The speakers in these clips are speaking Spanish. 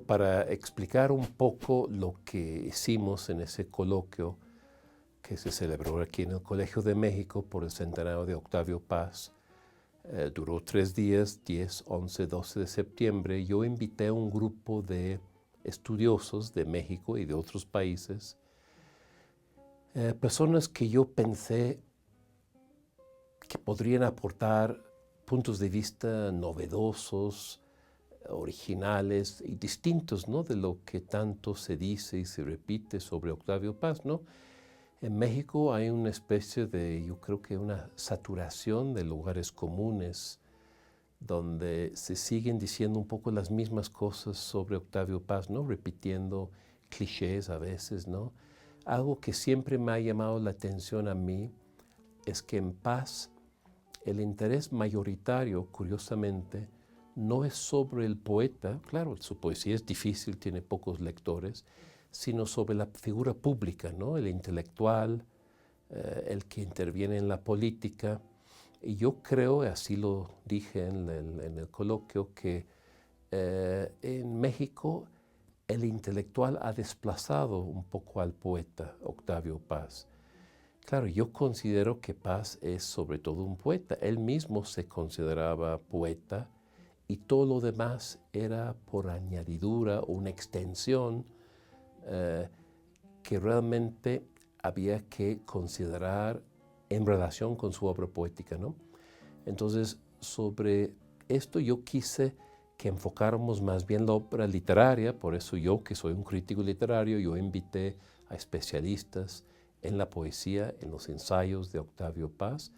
para explicar un poco lo que hicimos en ese coloquio que se celebró aquí en el Colegio de México por el centenario de Octavio Paz, duró 3 días, 10, 11, 12 de septiembre. Yo invité a un grupo de estudiosos de México y de otros países, personas que yo pensé que podrían aportar puntos de vista novedosos, originales y distintos, ¿no?, de lo que tanto se dice y se repite sobre Octavio Paz, ¿no? En México hay una especie de, yo creo que una saturación de lugares comunes donde se siguen diciendo un poco las mismas cosas sobre Octavio Paz, ¿no?, repitiendo clichés a veces, ¿no? Algo que siempre me ha llamado la atención a mí es que en Paz el interés mayoritario, curiosamente, no es sobre el poeta, claro, su poesía es difícil, tiene pocos lectores, sino sobre la figura pública, ¿no?, el intelectual, el que interviene en la política. Y yo creo, así lo dije en el coloquio, que en México el intelectual ha desplazado un poco al poeta Octavio Paz. Claro, yo considero que Paz es sobre todo un poeta. Él mismo se consideraba poeta y todo lo demás era por añadidura, una extensión que realmente había que considerar en relación con su obra poética, ¿no? Entonces, sobre esto yo quise que enfocáramos más bien la obra literaria, por eso yo, que soy un crítico literario, yo invité a especialistas en la poesía, en los ensayos de Octavio Paz,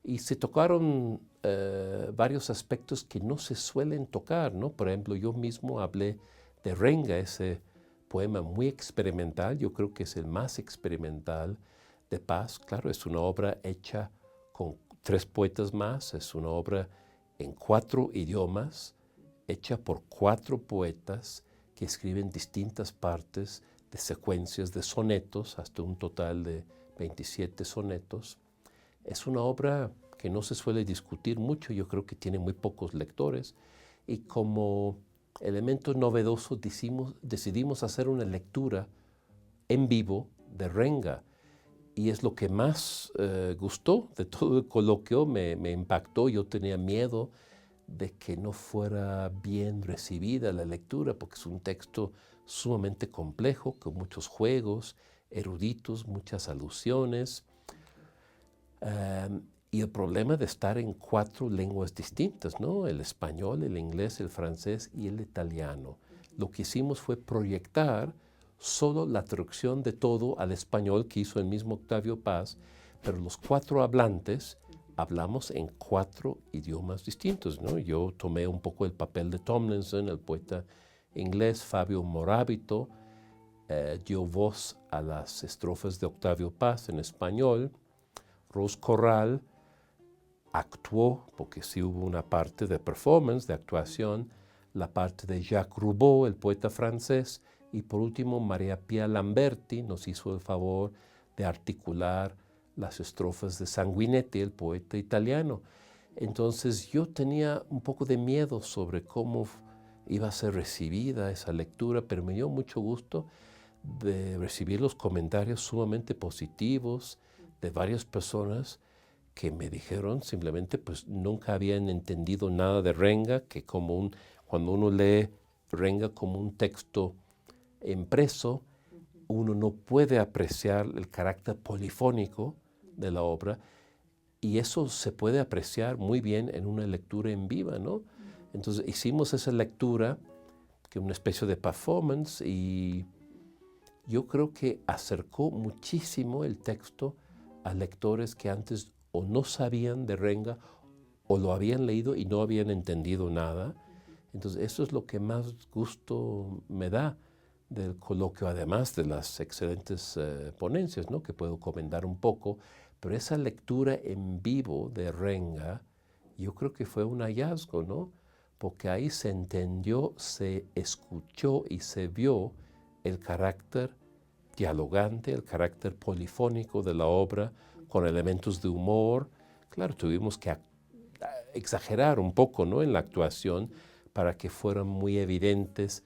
y se tocaron varios aspectos que no se suelen tocar, ¿no? Por ejemplo, yo mismo hablé de Renga, ese poema muy experimental, yo creo que es el más experimental de Paz. Claro, es una obra hecha con 3 poetas más, es una obra en 4 idiomas, hecha por 4 poetas que escriben distintas partes de secuencias de sonetos, hasta un total de 27 sonetos. Es una obra que no se suele discutir mucho, yo creo que tiene muy pocos lectores, y como elemento novedoso decidimos hacer una lectura en vivo de Renga, y es lo que más gustó de todo el coloquio, me impactó. Yo tenía miedo de que no fuera bien recibida la lectura, porque es un texto sumamente complejo, con muchos juegos eruditos, muchas alusiones, y el problema de estar en 4 lenguas distintas, ¿no?, el español, el inglés, el francés y el italiano. Lo que hicimos fue proyectar solo la traducción de todo al español que hizo el mismo Octavio Paz, pero los 4 hablantes hablamos en 4 idiomas distintos, ¿no? Yo tomé un poco el papel de Tomlinson, el poeta inglés. Fabio Morábito dio voz a las estrofas de Octavio Paz en español. Rose Corral actuó, porque sí hubo una parte de performance, de actuación, la parte de Jacques Roubaud, el poeta francés, y por último María Pia Lamberti nos hizo el favor de articular las estrofas de Sanguinetti, el poeta italiano. Entonces yo tenía un poco de miedo sobre cómo iba a ser recibida esa lectura, pero me dio mucho gusto de recibir los comentarios sumamente positivos de varias personas que me dijeron simplemente pues nunca habían entendido nada de Renga, que cuando uno lee Renga como un texto impreso, uno no puede apreciar el carácter polifónico de la obra, y eso se puede apreciar muy bien en una lectura en viva, ¿no? Entonces hicimos esa lectura, que es una especie de performance, y yo creo que acercó muchísimo el texto a lectores que antes o no sabían de Renga o lo habían leído y no habían entendido nada. Entonces eso es lo que más gusto me da del coloquio, además de las excelentes ponencias, ¿no?, que puedo comentar un poco, pero esa lectura en vivo de Renga yo creo que fue un hallazgo, ¿no?, porque ahí se entendió, se escuchó y se vio el carácter dialogante, el carácter polifónico de la obra, con elementos de humor. Claro, tuvimos que exagerar un poco, ¿no?, en la actuación para que fueran muy evidentes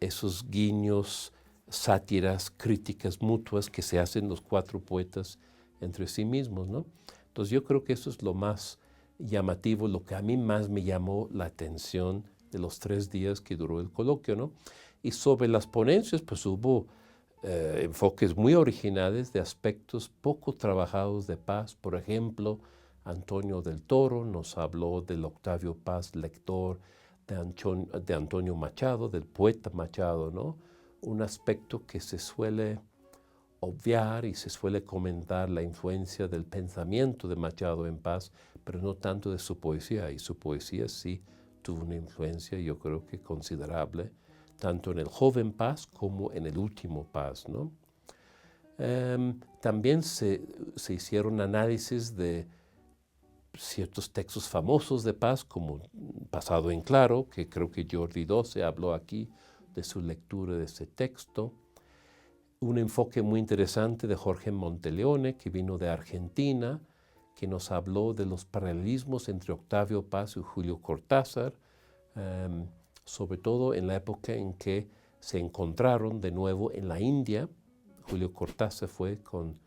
esos guiños, sátiras, críticas mutuas que se hacen los cuatro poetas entre sí mismos, ¿no? Entonces yo creo que eso es lo más llamativo, lo que a mí más me llamó la atención de los 3 días que duró el coloquio, ¿no? Y sobre las ponencias, pues hubo enfoques muy originales de aspectos poco trabajados de Paz. Por ejemplo, Antonio del Toro nos habló del Octavio Paz, lector de Antonio Machado, del poeta Machado, ¿no? Un aspecto que se suele obviar y se suele comentar la influencia del pensamiento de Machado en Paz, pero no tanto de su poesía. Y su poesía sí tuvo una influencia, yo creo que considerable, tanto en el joven Paz como en el último Paz, ¿no? También se hicieron análisis de ciertos textos famosos de Paz, como Pasado en Claro, que creo que Jordi Doce habló aquí de su lectura de ese texto. Un enfoque muy interesante de Jorge Monteleone, que vino de Argentina, que nos habló de los paralelismos entre Octavio Paz y Julio Cortázar, sobre todo en la época en que se encontraron de nuevo en la India. Julio Cortázar fue con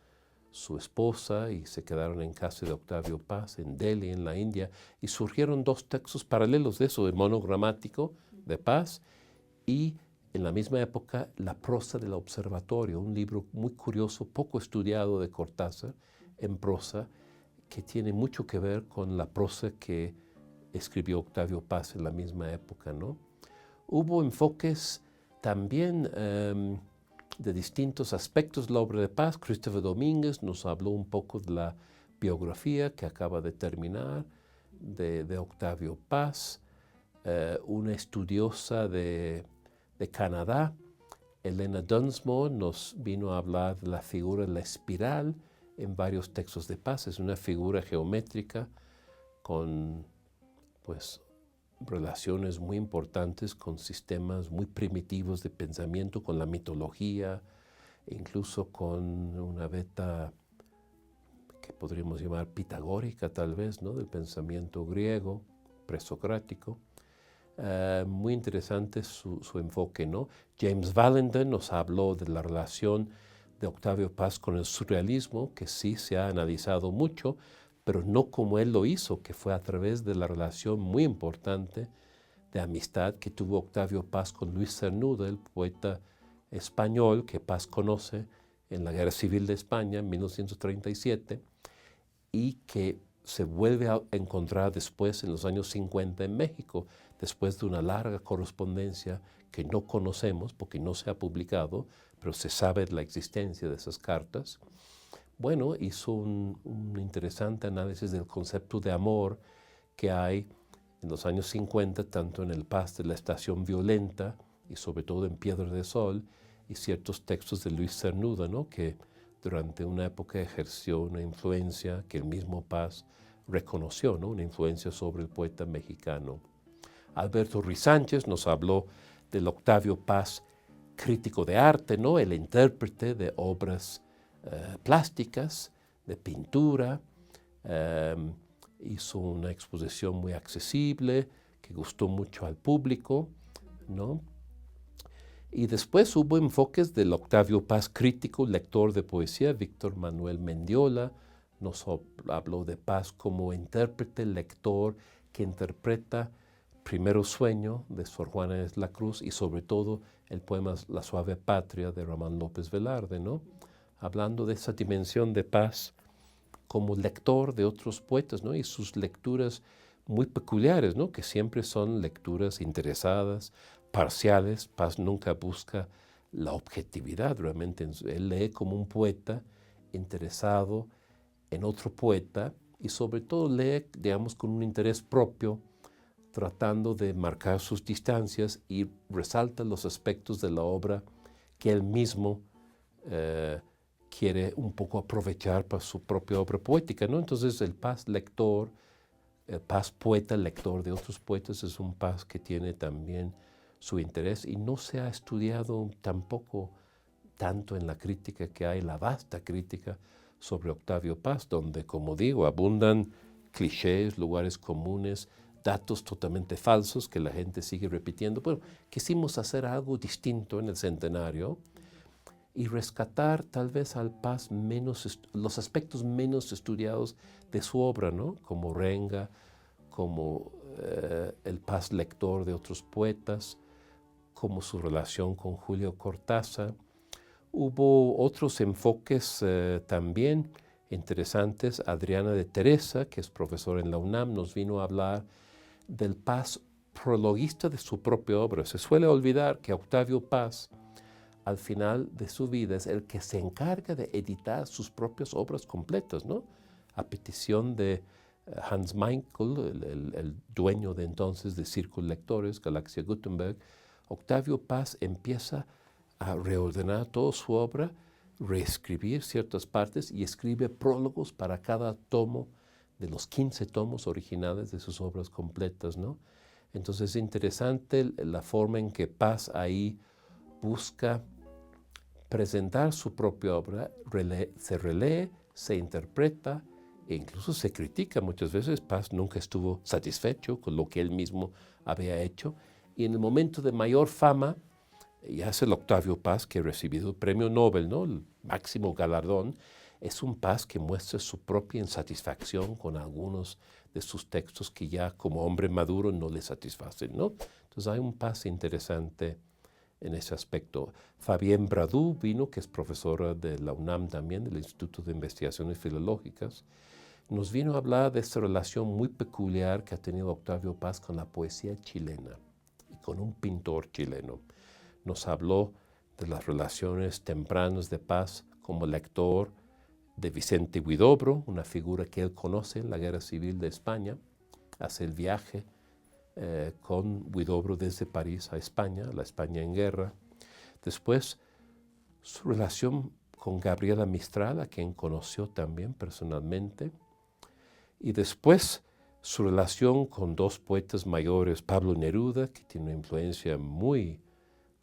su esposa y se quedaron en casa de Octavio Paz en Delhi, en la India, y surgieron 2 textos paralelos de eso, el monogramático de Paz y en la misma época La prosa del observatorio, un libro muy curioso, poco estudiado de Cortázar en prosa, que tiene mucho que ver con la prosa que escribió Octavio Paz en la misma época, ¿no? Hubo enfoques también de distintos aspectos de la obra de Paz. Christopher Domínguez nos habló un poco de la biografía que acaba de terminar de Octavio Paz. Una estudiosa de Canadá, Elena Dunsmore, nos vino a hablar de la figura de la espiral en varios textos de Paz. Es una figura geométrica con, pues, relaciones muy importantes con sistemas muy primitivos de pensamiento, con la mitología, e incluso con una beta que podríamos llamar pitagórica tal vez, ¿no? Del pensamiento griego, presocrático. Muy interesante su enfoque, ¿no? James Valenden nos habló de la relación de Octavio Paz con el surrealismo, que sí se ha analizado mucho, pero no como él lo hizo, que fue a través de la relación muy importante de amistad que tuvo Octavio Paz con Luis Cernuda, el poeta español que Paz conoce en la Guerra Civil de España en 1937 y que se vuelve a encontrar después en los años 50 en México, después de una larga correspondencia que no conocemos porque no se ha publicado, pero se sabe de la existencia de esas cartas. Bueno, hizo un interesante análisis del concepto de amor que hay en los años 50, tanto en el Paz de la Estación Violenta y sobre todo en Piedra de Sol, y ciertos textos de Luis Cernuda, ¿no? Que durante una época ejerció una influencia que el mismo Paz reconoció, ¿no? Una influencia sobre el poeta mexicano. Alberto Ruiz Sánchez nos habló del Octavio Paz crítico de arte, ¿no? El intérprete de obras plásticas, de pintura. Hizo una exposición muy accesible que gustó mucho al público, ¿no? Y después hubo enfoques del Octavio Paz crítico, lector de poesía, Víctor Manuel Mendiola, nos habló de Paz como intérprete, lector, que interpreta Primero Sueño de Sor Juana de la Cruz y sobre todo el poema La suave patria de Ramón López Velarde, ¿no? Hablando de esa dimensión de Paz como lector de otros poetas, ¿no? Y sus lecturas muy peculiares, ¿no? Que siempre son lecturas interesadas, parciales. Paz nunca busca la objetividad, realmente. Él lee como un poeta interesado en otro poeta y sobre todo lee, digamos, con un interés propio, tratando de marcar sus distancias y resalta los aspectos de la obra que él mismo quiere un poco aprovechar para su propia obra poética, ¿no? Entonces el Paz lector, el Paz poeta lector de otros poetas es un Paz que tiene también su interés y no se ha estudiado tampoco tanto en la crítica que hay, la vasta crítica sobre Octavio Paz, donde, como digo, abundan clichés, lugares comunes, datos totalmente falsos que la gente sigue repitiendo. Bueno, quisimos hacer algo distinto en el centenario y rescatar tal vez al Paz los aspectos menos estudiados de su obra, ¿no? Como Renga, como el Paz lector de otros poetas, como su relación con Julio Cortázar. Hubo otros enfoques también interesantes. Adriana de Teresa, que es profesora en la UNAM, nos vino a hablar del Paz prologuista de su propia obra. Se suele olvidar que Octavio Paz, al final de su vida, es el que se encarga de editar sus propias obras completas, ¿no? A petición de Hans Mainkel, el dueño de entonces de Círculo Lectores, Galaxia Gutenberg, Octavio Paz empieza a reordenar toda su obra, reescribir ciertas partes y escribe prólogos para cada tomo de los 15 tomos originales de sus obras completas, ¿no? Entonces es interesante la forma en que Paz ahí busca presentar su propia obra, se relee, se interpreta e incluso se critica muchas veces. Paz nunca estuvo satisfecho con lo que él mismo había hecho y en el momento de mayor fama, ya es el Octavio Paz que ha recibido el premio Nobel, ¿no? El máximo galardón, es un Paz que muestra su propia insatisfacción con algunos de sus textos que ya como hombre maduro no le satisfacen, ¿no? Entonces hay un Paz interesante en ese aspecto. Fabienne Bradou vino, que es profesora de la UNAM también, del Instituto de Investigaciones Filológicas, nos vino a hablar de esta relación muy peculiar que ha tenido Octavio Paz con la poesía chilena y con un pintor chileno. Nos habló de las relaciones tempranas de Paz como lector de Vicente Huidobro, una figura que él conoce en la Guerra Civil de España, hace el viaje con Huidobro desde París a España, la España en guerra. Después, su relación con Gabriela Mistral, a quien conoció también personalmente. Y después, su relación con dos poetas mayores, Pablo Neruda, que tiene una influencia muy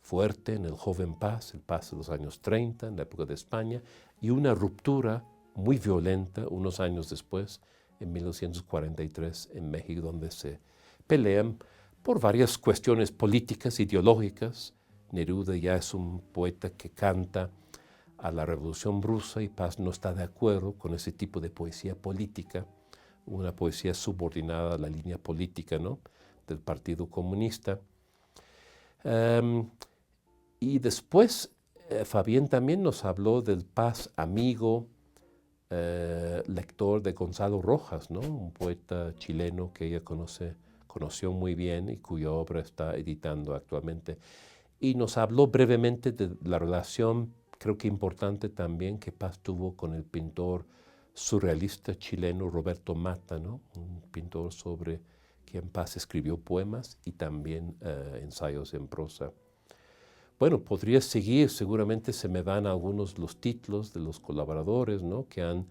fuerte en el joven Paz, el Paz de los años 30, en la época de España, y una ruptura muy violenta unos años después, en 1943, en México, donde se pelean por varias cuestiones políticas, ideológicas. Neruda ya es un poeta que canta a la Revolución Rusa y Paz no está de acuerdo con ese tipo de poesía política, una poesía subordinada a la línea política, ¿no?, del Partido Comunista. Y después Fabián también nos habló del Paz amigo, lector de Gonzalo Rojas, ¿no?, un poeta chileno que ella conoció muy bien y cuya obra está editando actualmente. Y nos habló brevemente de la relación, creo que importante también, que Paz tuvo con el pintor surrealista chileno Roberto Mata, ¿no?, un pintor sobre quien Paz escribió poemas y también ensayos en prosa. Bueno, podría seguir, seguramente se me dan algunos los títulos de los colaboradores, ¿no?, que han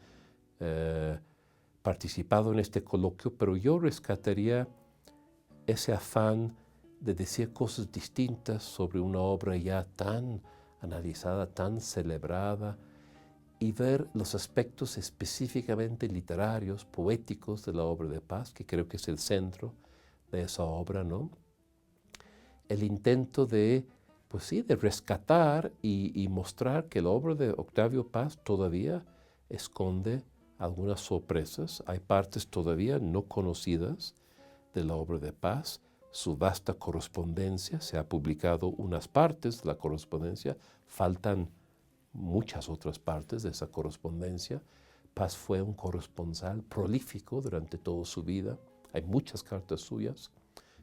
participado en este coloquio, pero yo rescataría ese afán de decir cosas distintas sobre una obra ya tan analizada, tan celebrada, y ver los aspectos específicamente literarios, poéticos de la obra de Paz, que creo que es el centro de esa obra, ¿no? El intento de, pues sí, de rescatar y mostrar que la obra de Octavio Paz todavía esconde algunas sorpresas. Hay partes todavía no conocidas de la obra de Paz, su vasta correspondencia, se ha publicado unas partes de la correspondencia, faltan muchas otras partes de esa correspondencia. Paz fue un corresponsal prolífico durante toda su vida, hay muchas cartas suyas.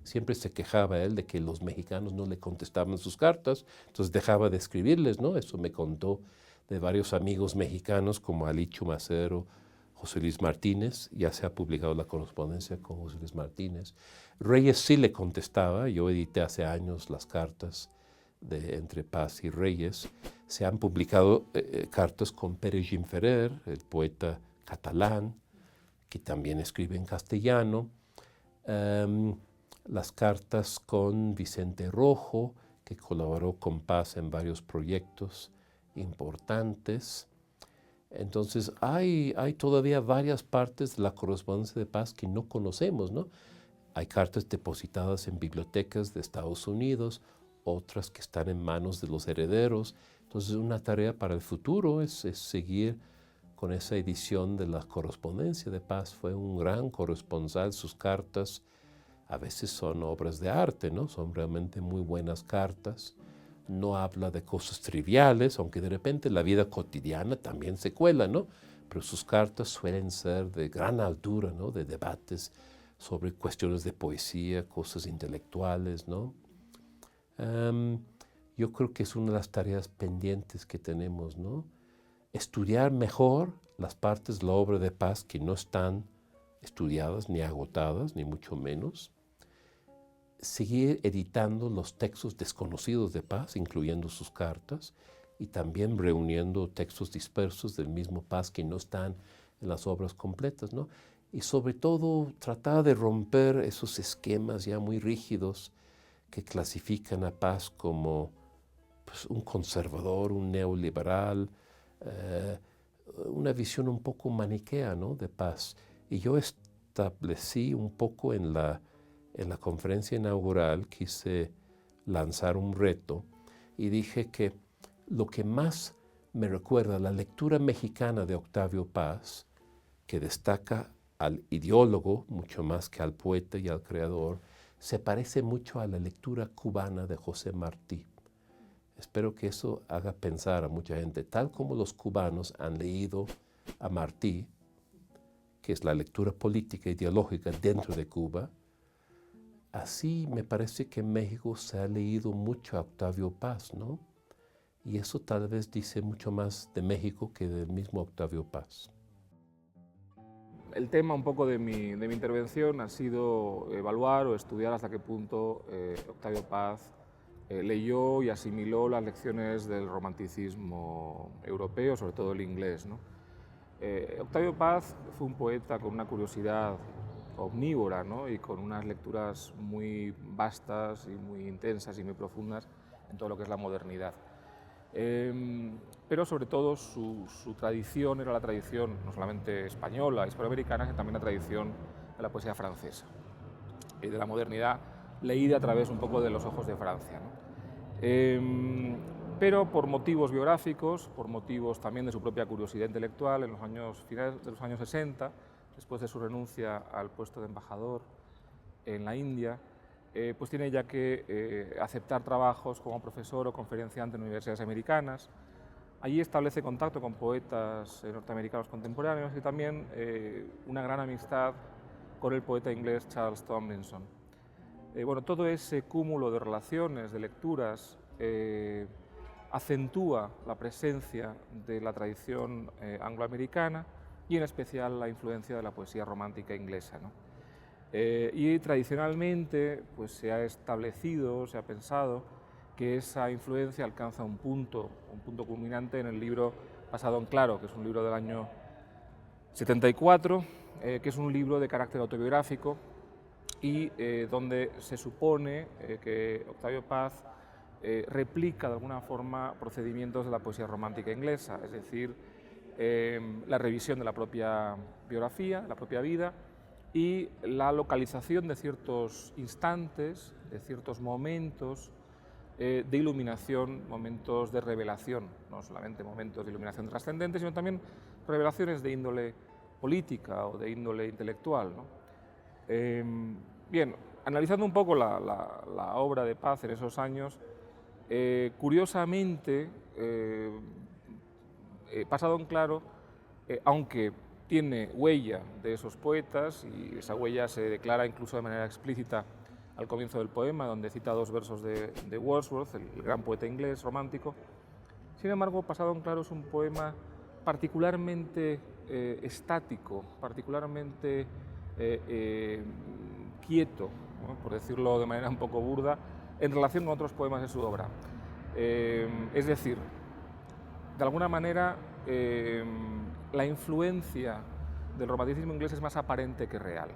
Siempre se quejaba él de que los mexicanos no le contestaban sus cartas, entonces dejaba de escribirles, ¿no? Eso me contó de varios amigos mexicanos como Ali Chumacero, José Luis Martínez, ya se ha publicado la correspondencia con José Luis Martínez. Reyes sí le contestaba, yo edité hace años las cartas entre Paz y Reyes. Se han publicado cartas con Pere Gimferrer, el poeta catalán, que también escribe en castellano. Las cartas con Vicente Rojo, que colaboró con Paz en varios proyectos importantes. Entonces hay todavía varias partes de la correspondencia de Paz que no conocemos, ¿no? Hay cartas depositadas en bibliotecas de Estados Unidos, otras que están en manos de los herederos. Entonces, una tarea para el futuro es seguir con esa edición de la correspondencia de Paz. Fue un gran corresponsal, sus cartas a veces son obras de arte, ¿no? Son realmente muy buenas cartas. No habla de cosas triviales, aunque de repente la vida cotidiana también se cuela, ¿no? Pero sus cartas suelen ser de gran altura, ¿no? De debates sobre cuestiones de poesía, cosas intelectuales, ¿no? Yo creo que es una de las tareas pendientes que tenemos, ¿no? Estudiar mejor las partes de la obra de Paz que no están estudiadas ni agotadas, ni mucho menos. Seguir editando los textos desconocidos de Paz, incluyendo sus cartas, y también reuniendo textos dispersos del mismo Paz que no están en las obras completas, ¿no? Y sobre todo tratar de romper esos esquemas ya muy rígidos que clasifican a Paz como pues, un conservador, un neoliberal, una visión un poco maniquea, ¿no? De Paz. Y yo establecí un poco en la conferencia inaugural, quise lanzar un reto y dije que lo que más me recuerda la lectura mexicana de Octavio Paz, que destaca al ideólogo mucho más que al poeta y al creador, se parece mucho a la lectura cubana de José Martí. Espero que eso haga pensar a mucha gente, tal como los cubanos han leído a Martí, que es la lectura política e ideológica dentro de Cuba. Así me parece que en México se ha leído mucho a Octavio Paz, ¿no? Y eso tal vez dice mucho más de México que del mismo Octavio Paz. El tema un poco de mi intervención ha sido evaluar o estudiar hasta qué punto Octavio Paz leyó y asimiló las lecciones del romanticismo europeo, sobre todo el inglés, ¿no? Octavio Paz fue un poeta con una curiosidad omnívora, ¿no? Y con unas lecturas muy vastas y muy intensas y muy profundas en todo lo que es la modernidad. Pero sobre todo su tradición era la tradición no solamente española, hispanoamericana, sino también la tradición de la poesía francesa y de la modernidad leída a través un poco de los ojos de Francia, ¿no? Pero por motivos biográficos, por motivos también de su propia curiosidad intelectual, en los años finales de los años 60, después de su renuncia al puesto de embajador en la India, pues tiene ya que aceptar trabajos como profesor o conferenciante en universidades americanas. Allí establece contacto con poetas norteamericanos contemporáneos y también una gran amistad con el poeta inglés Charles Tomlinson. Bueno, todo ese cúmulo de relaciones, de lecturas, acentúa la presencia de la tradición angloamericana y en especial la influencia de la poesía romántica inglesa, ¿no? Y tradicionalmente pues, se ha establecido, se ha pensado que esa influencia alcanza un punto culminante en el libro Pasado en Claro, que es un libro del año 74, que es un libro de carácter autobiográfico y donde se supone que Octavio Paz replica de alguna forma procedimientos de la poesía romántica inglesa, es decir, la revisión de la propia biografía, la propia vida y la localización de ciertos instantes, de ciertos momentos de iluminación, momentos de revelación, no solamente momentos de iluminación trascendente, sino también revelaciones de índole política o de índole intelectual, ¿no? Bien, analizando un poco la obra de Paz en esos años, curiosamente, Pasado en Claro, aunque tiene huella de esos poetas, y esa huella se declara incluso de manera explícita al comienzo del poema, donde cita dos versos de Wordsworth, el gran poeta inglés romántico. Sin embargo, Pasado en Claro es un poema particularmente estático, particularmente quieto, ¿no?, por decirlo de manera un poco burda, en relación con otros poemas de su obra. Es decir, de alguna manera, la influencia del romanticismo inglés es más aparente que real.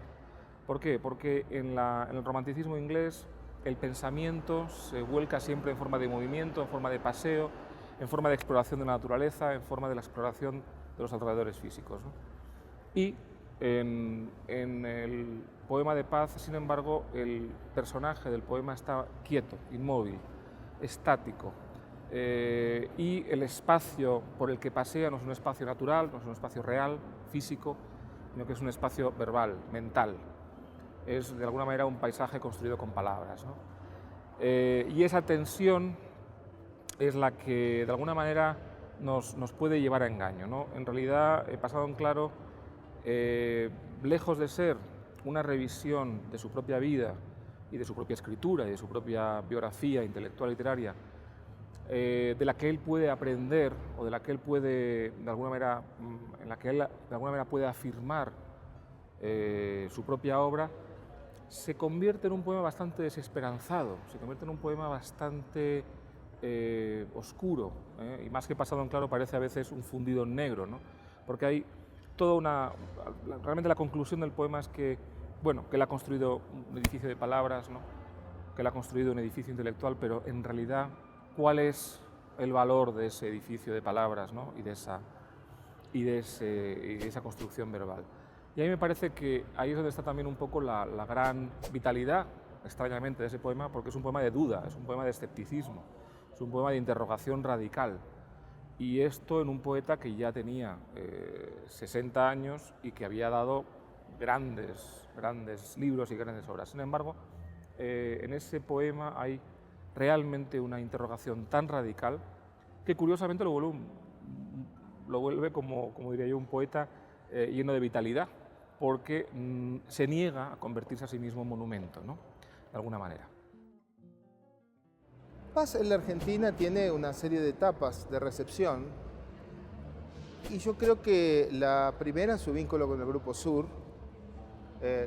¿Por qué? Porque en el romanticismo inglés el pensamiento se vuelca siempre en forma de movimiento, en forma de paseo, en forma de exploración de la naturaleza, en forma de la exploración de los alrededores físicos, ¿no? Y En el poema de Paz, sin embargo, el personaje del poema está quieto, inmóvil, estático, y el espacio por el que pasea no es un espacio natural, no es un espacio real, físico, sino que es un espacio verbal, mental. Es de alguna manera un paisaje construido con palabras, ¿no? Y esa tensión es la que de alguna manera nos puede llevar a engaño, ¿no? En realidad, Pasado en Claro, lejos de ser una revisión de su propia vida y de su propia escritura y de su propia biografía intelectual literaria, de la que él puede aprender o de la que él puede, de alguna manera, en la que él de alguna manera puede afirmar su propia obra, se convierte en un poema bastante desesperanzado, se convierte en un poema bastante oscuro, y más que Pasado en Claro parece a veces un fundido en negro, ¿no? Porque hay toda una... Realmente la conclusión del poema es que, bueno, que él ha construido un edificio de palabras, ¿no? Que él ha construido un edificio intelectual, pero en realidad, ¿cuál es el valor de ese edificio de palabras, ¿no? y de esa construcción verbal? Y a mí me parece que ahí es donde está también un poco la gran vitalidad, extrañamente, de ese poema, porque es un poema de duda, es un poema de escepticismo, es un poema de interrogación radical. Y esto en un poeta que ya tenía 60 años y que había dado grandes libros y grandes obras. Sin embargo, en ese poema hay realmente una interrogación tan radical que curiosamente lo vuelve como diría yo, un poeta lleno de vitalidad, porque se niega a convertirse a sí mismo en monumento, ¿no? De alguna manera. Paz en la Argentina tiene una serie de etapas de recepción y yo creo que la primera, su vínculo con el Grupo Sur,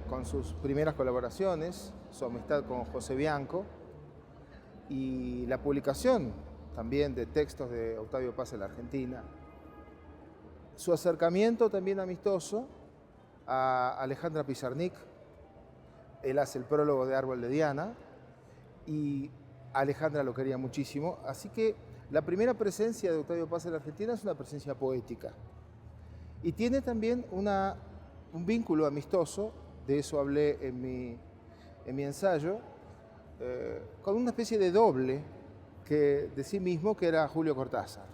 con sus primeras colaboraciones, su amistad con José Bianco y la publicación también de textos de Octavio Paz en la Argentina, su acercamiento también amistoso a Alejandra Pizarnik. Él hace el prólogo de Árbol de Diana y Alejandra lo quería muchísimo, así que la primera presencia de Octavio Paz en la Argentina es una presencia poética y tiene también un vínculo amistoso, de eso hablé en mi ensayo, con una especie de doble de sí mismo que era Julio Cortázar.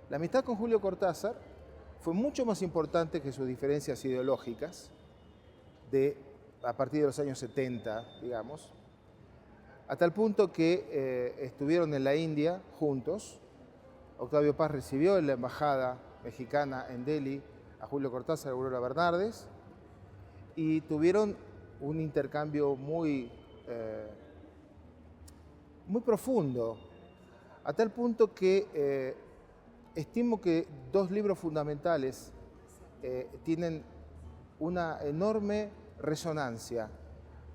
La amistad con Julio Cortázar fue mucho más importante que sus diferencias ideológicas a partir de los años 70, digamos, a tal punto que estuvieron en la India juntos. Octavio Paz recibió en la embajada mexicana en Delhi a Julio Cortázar y a Aurora Bernardes y tuvieron un intercambio muy profundo, a tal punto que estimo que dos libros fundamentales tienen una enorme resonancia: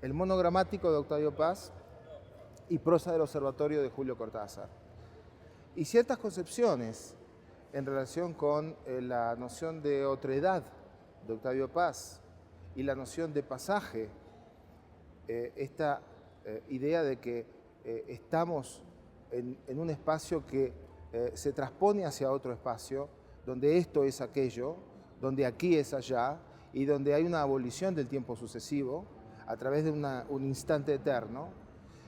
el monogramático de Octavio Paz y Prosa del Observatorio de Julio Cortázar. Y ciertas concepciones en relación con la noción de otredad de Octavio Paz y la noción de pasaje, esta idea de que estamos en un espacio que se transpone hacia otro espacio, donde esto es aquello, donde aquí es allá, y donde hay una abolición del tiempo sucesivo a través de un instante eterno.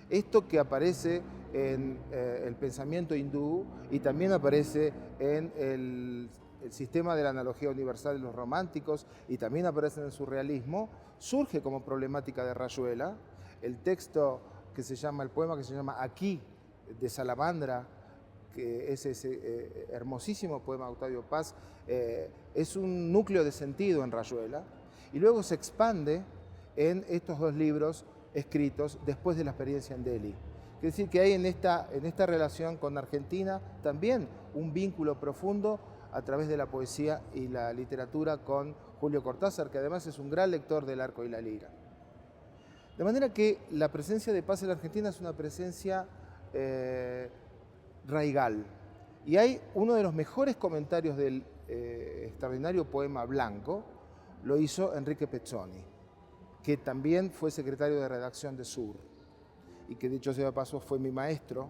Esto que aparece en el pensamiento hindú y también aparece en el sistema de la analogía universal de los románticos y también aparece en el surrealismo, surge como problemática de Rayuela. El texto el poema que se llama Aquí, de Salamandra, que es ese hermosísimo poema de Octavio Paz, es un núcleo de sentido en Rayuela y luego se expande en estos dos libros escritos después de la experiencia en Delhi. Es decir, que hay en esta relación con Argentina también un vínculo profundo a través de la poesía y la literatura con Julio Cortázar, que además es un gran lector del Arco y la Lira. De manera que la presencia de Paz en la Argentina es una presencia raigal. Y hay uno de los mejores comentarios del extraordinario poema Blanco, lo hizo Enrique Pezzoni, que también fue secretario de redacción de Sur y que dicho sea de paso fue mi maestro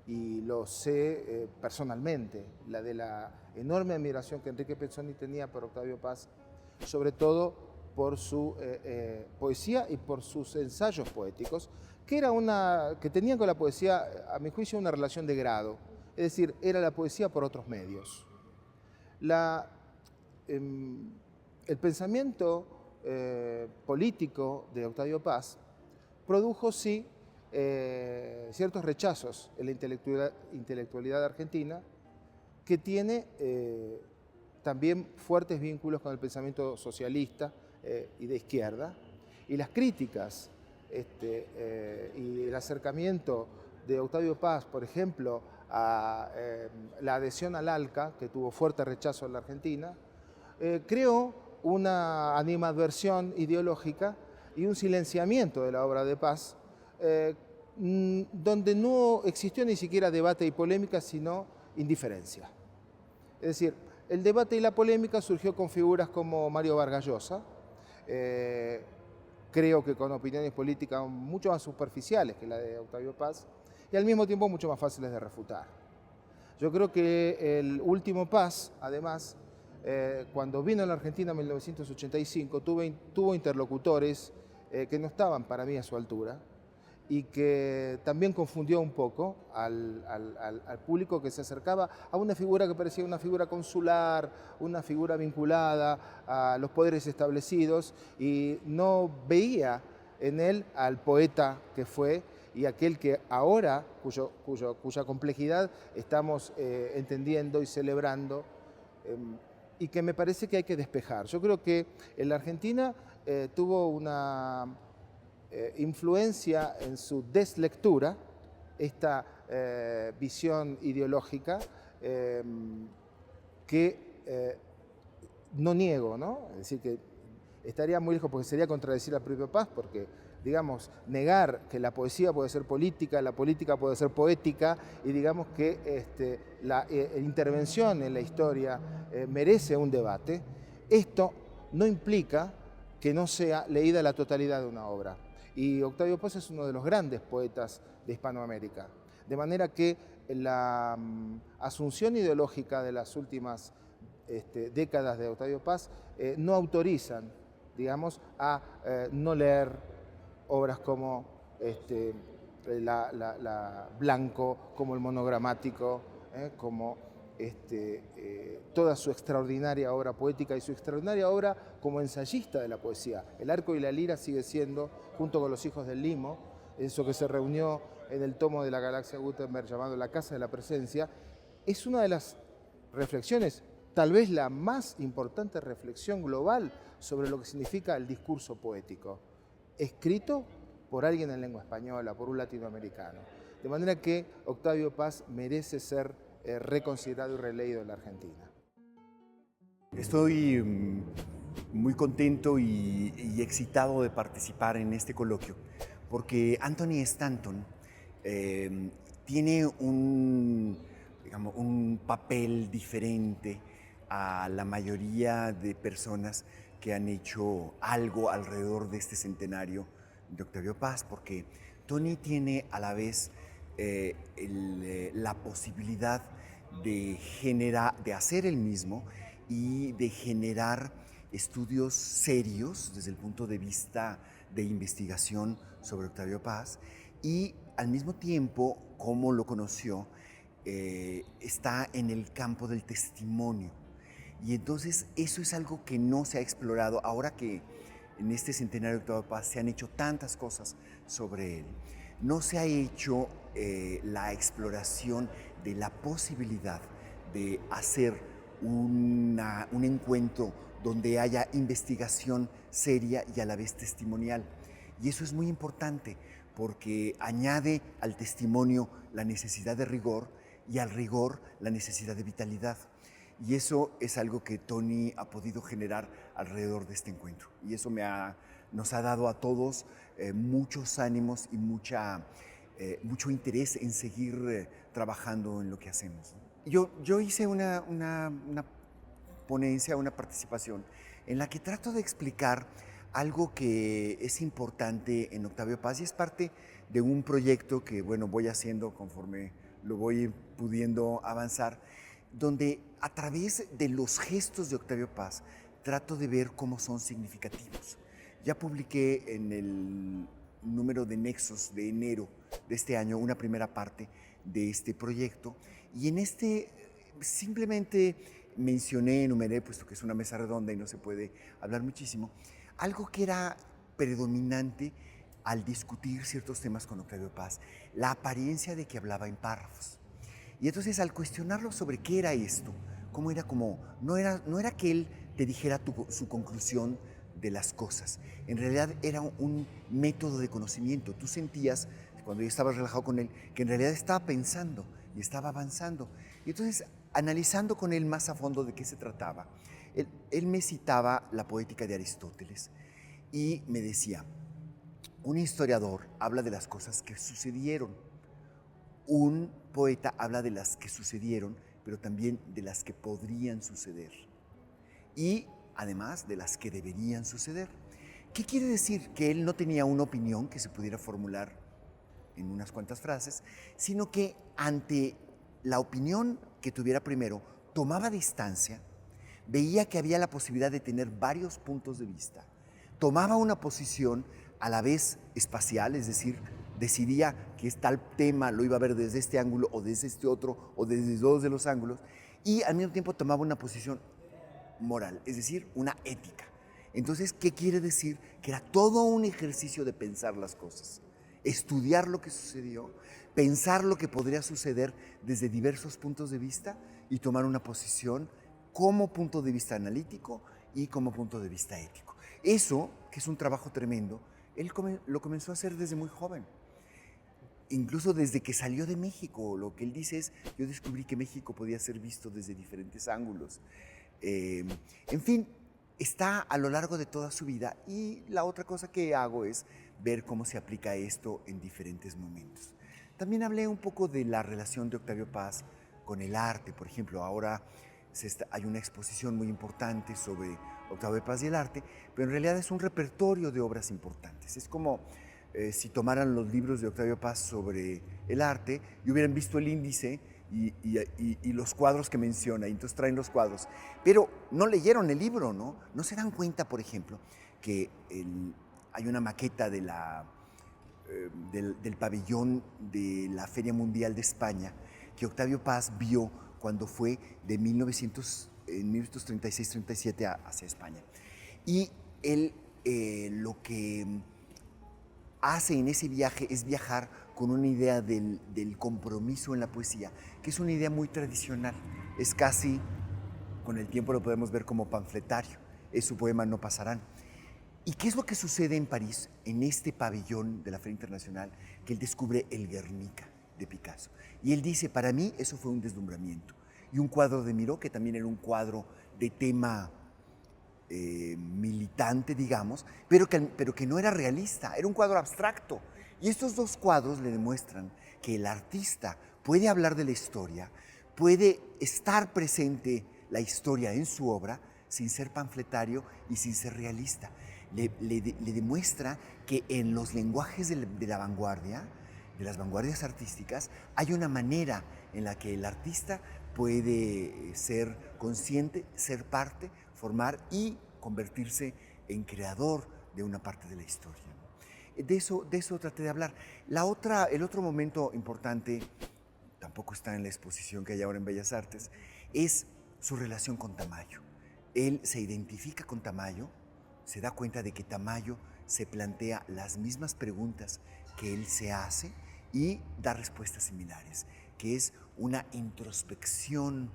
y lo sé personalmente, la enorme admiración que Enrique Pezzoni tenía por Octavio Paz, sobre todo por su poesía y por sus ensayos poéticos, que tenían con la poesía, a mi juicio, una relación de grado, es decir, era la poesía por otros medios. El pensamiento político de Octavio Paz produjo, sí, ciertos rechazos en la intelectualidad argentina, que tiene también fuertes vínculos con el pensamiento socialista y de izquierda, y las críticas y el acercamiento de Octavio Paz, por ejemplo, a la adhesión al ALCA, que tuvo fuerte rechazo en la Argentina, creó una animadversión ideológica y un silenciamiento de la obra de Paz, donde no existió ni siquiera debate y polémica, sino indiferencia. Es decir, el debate y la polémica surgió con figuras como Mario Vargas Llosa, creo que con opiniones políticas mucho más superficiales que la de Octavio Paz, y al mismo tiempo mucho más fáciles de refutar. Yo creo que el último Paz, además, cuando vino a la Argentina en 1985, tuvo interlocutores que no estaban para mí a su altura, y que también confundió un poco al público que se acercaba a una figura que parecía una figura consular, una figura vinculada a los poderes establecidos, y no veía en él al poeta que fue y aquel que ahora, cuya complejidad estamos entendiendo y celebrando, y que me parece que hay que despejar. Yo creo que en la Argentina tuvo una influencia en su deslectura, esta visión ideológica que no niego, ¿no? Es decir, que estaría muy lejos porque sería contradecir al propio Paz, porque, digamos, negar que la poesía puede ser política, la política puede ser poética, y digamos que la intervención en la historia merece un debate, esto no implica que no sea leída la totalidad de una obra. Y Octavio Paz es uno de los grandes poetas de Hispanoamérica. De manera que la asunción ideológica de las últimas décadas de Octavio Paz no autorizan, digamos, a no leer obras como la Blanco, como el monogramático, como toda su extraordinaria obra poética y su extraordinaria obra como ensayista de la poesía. El arco y la lira sigue siendo, junto con Los hijos del Limo, eso que se reunió en el tomo de la Galaxia Gutenberg llamado La Casa de la Presencia, es una de las reflexiones, tal vez la más importante reflexión global sobre lo que significa el discurso poético, escrito por alguien en lengua española, por un latinoamericano. De manera que Octavio Paz merece ser reconsiderado y releído en la Argentina. Estoy muy contento y excitado de participar en este coloquio, porque Anthony Stanton tiene digamos, un papel diferente a la mayoría de personas que han hecho algo alrededor de este centenario de Octavio Paz, porque Tony tiene a la vez la posibilidad de hacer el mismo y de generar estudios serios desde el punto de vista de investigación sobre Octavio Paz, y al mismo tiempo, como lo conoció, está en el campo del testimonio. Y entonces eso es algo que no se ha explorado ahora que en este centenario de Octavio Paz se han hecho tantas cosas sobre él. No se ha hecho la exploración de la posibilidad de hacer un encuentro donde haya investigación seria y a la vez testimonial. Y eso es muy importante porque añade al testimonio la necesidad de rigor y al rigor la necesidad de vitalidad. Y eso es algo que Tony ha podido generar alrededor de este encuentro. Y eso nos ha dado a todos muchos ánimos y mucho interés en seguir trabajando en lo que hacemos. Yo hice una ponencia, una participación en la que trato de explicar algo que es importante en Octavio Paz y es parte de un proyecto que, bueno, voy haciendo conforme lo voy pudiendo avanzar, donde a través de los gestos de Octavio Paz trato de ver cómo son significativos. Ya publiqué en el número de Nexos de enero de este año una primera parte de este proyecto, y en este simplemente mencioné, enumeré, puesto que es una mesa redonda y no se puede hablar muchísimo, algo que era predominante al discutir ciertos temas con Octavio Paz, la apariencia de que hablaba en párrafos. Y entonces al cuestionarlo sobre qué era esto, cómo era como, no era que él te dijera su conclusión de las cosas, en realidad era un método de conocimiento. Tú sentías, cuando yo estaba relajado con él, que en realidad estaba pensando y estaba avanzando. Y entonces, analizando con él más a fondo de qué se trataba, él me citaba la poética de Aristóteles y me decía, un historiador habla de las cosas que sucedieron, un poeta habla de las que sucedieron, pero también de las que podrían suceder y además de las que deberían suceder. ¿Qué quiere decir? Que él no tenía una opinión que se pudiera formular en unas cuantas frases, sino que ante la opinión que tuviera primero, tomaba distancia, veía que había la posibilidad de tener varios puntos de vista, tomaba una posición a la vez espacial, es decir, decidía que tal tema lo iba a ver desde este ángulo o desde este otro o desde dos de los ángulos, y al mismo tiempo tomaba una posición moral, es decir, una ética. Entonces, ¿qué quiere decir? Que era todo un ejercicio de pensar las cosas, estudiar lo que sucedió, pensar lo que podría suceder desde diversos puntos de vista y tomar una posición como punto de vista analítico y como punto de vista ético. Eso, que es un trabajo tremendo, él lo comenzó a hacer desde muy joven. Incluso desde que salió de México, lo que él dice es, yo descubrí que México podía ser visto desde diferentes ángulos. En fin, está a lo largo de toda su vida, y la otra cosa que hago es ver cómo se aplica esto en diferentes momentos. También hablé un poco de la relación de Octavio Paz con el arte. Por ejemplo, ahora hay una exposición muy importante sobre Octavio Paz y el arte, pero en realidad es un repertorio de obras importantes. Es como si tomaran los libros de Octavio Paz sobre el arte y hubieran visto el índice y los cuadros que menciona, y entonces traen los cuadros, pero no leyeron el libro, ¿no? No se dan cuenta, por ejemplo, que hay una maqueta del pabellón de la Feria Mundial de España que Octavio Paz vio cuando fue de 1936-37 hacia España. Y él lo que hace en ese viaje es viajar con una idea del compromiso en la poesía, que es una idea muy tradicional. Es casi, con el tiempo lo podemos ver como panfletario, es su poema No pasarán. ¿Y qué es lo que sucede en París, en este pabellón de la Feria Internacional, que él descubre el Guernica de Picasso? Y él dice, para mí eso fue un deslumbramiento. Y un cuadro de Miró, que también era un cuadro de tema militante, digamos, pero que no era realista, era un cuadro abstracto. Y estos dos cuadros le demuestran que el artista puede hablar de la historia, puede estar presente la historia en su obra sin ser panfletario y sin ser realista. Le demuestra que en los lenguajes de la vanguardia, de las vanguardias artísticas, hay una manera en la que el artista puede ser consciente, ser parte, formar y convertirse en creador de una parte de la historia. De eso traté de hablar. El otro momento importante, tampoco está en la exposición que hay ahora en Bellas Artes, es su relación con Tamayo. Él se identifica con Tamayo, se da cuenta de que Tamayo se plantea las mismas preguntas que él se hace y da respuestas similares, que es una introspección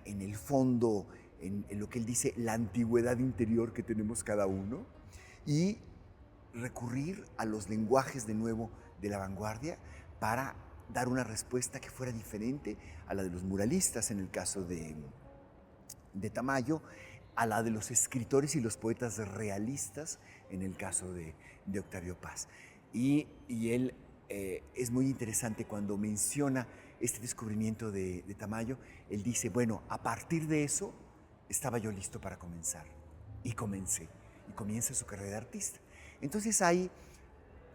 en el fondo, en lo que él dice, la antigüedad interior que tenemos cada uno, y recurrir a los lenguajes de nuevo de la vanguardia para dar una respuesta que fuera diferente a la de los muralistas en el caso de Tamayo, a la de los escritores y los poetas realistas en el caso de Octavio Paz. Y él es muy interesante cuando menciona este descubrimiento de Tamayo. Él dice, bueno, a partir de eso estaba yo listo para comenzar. Y comencé. Y comienza su carrera de artista. Entonces hay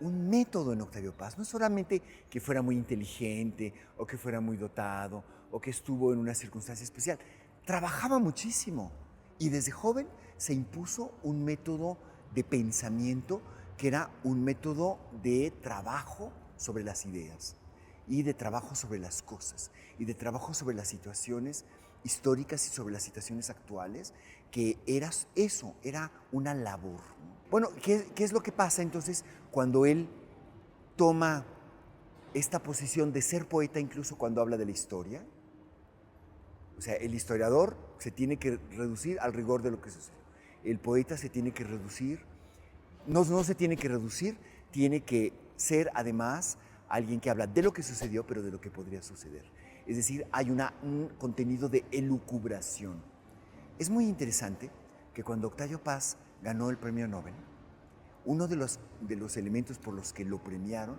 un método en Octavio Paz, no solamente que fuera muy inteligente o que fuera muy dotado o que estuvo en una circunstancia especial. Trabajaba muchísimo Y desde joven se impuso un método de pensamiento que era un método de trabajo sobre las ideas y de trabajo sobre las cosas y de trabajo sobre las situaciones históricas y sobre las situaciones actuales, que era eso, era una labor. Bueno, ¿qué es lo que pasa entonces cuando él toma esta posición de ser poeta incluso cuando habla de la historia? O sea, el historiador se tiene que reducir al rigor de lo que sucedió. El poeta se tiene que reducir, no se tiene que reducir, tiene que ser además alguien que habla de lo que sucedió, pero de lo que podría suceder. Es decir, hay un contenido de elucubración. Es muy interesante que cuando Octavio Paz ganó el premio Nobel, uno de los elementos por los que lo premiaron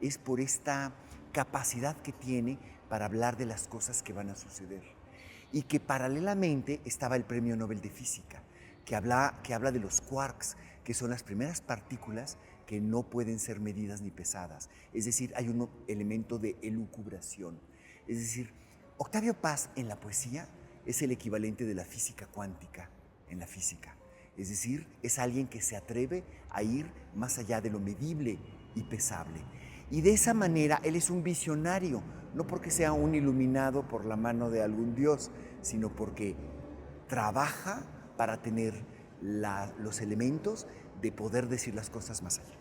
es por esta capacidad que tiene para hablar de las cosas que van a suceder. Y que paralelamente estaba el premio Nobel de Física, que habla de los quarks, que son las primeras partículas que no pueden ser medidas ni pesadas. Es decir, hay un elemento de elucubración. Es decir, Octavio Paz en la poesía es el equivalente de la física cuántica en la física. Es decir, es alguien que se atreve a ir más allá de lo medible y pesable. Y de esa manera él es un visionario, no porque sea un iluminado por la mano de algún dios, sino porque trabaja para tener los elementos de poder decir las cosas más allá.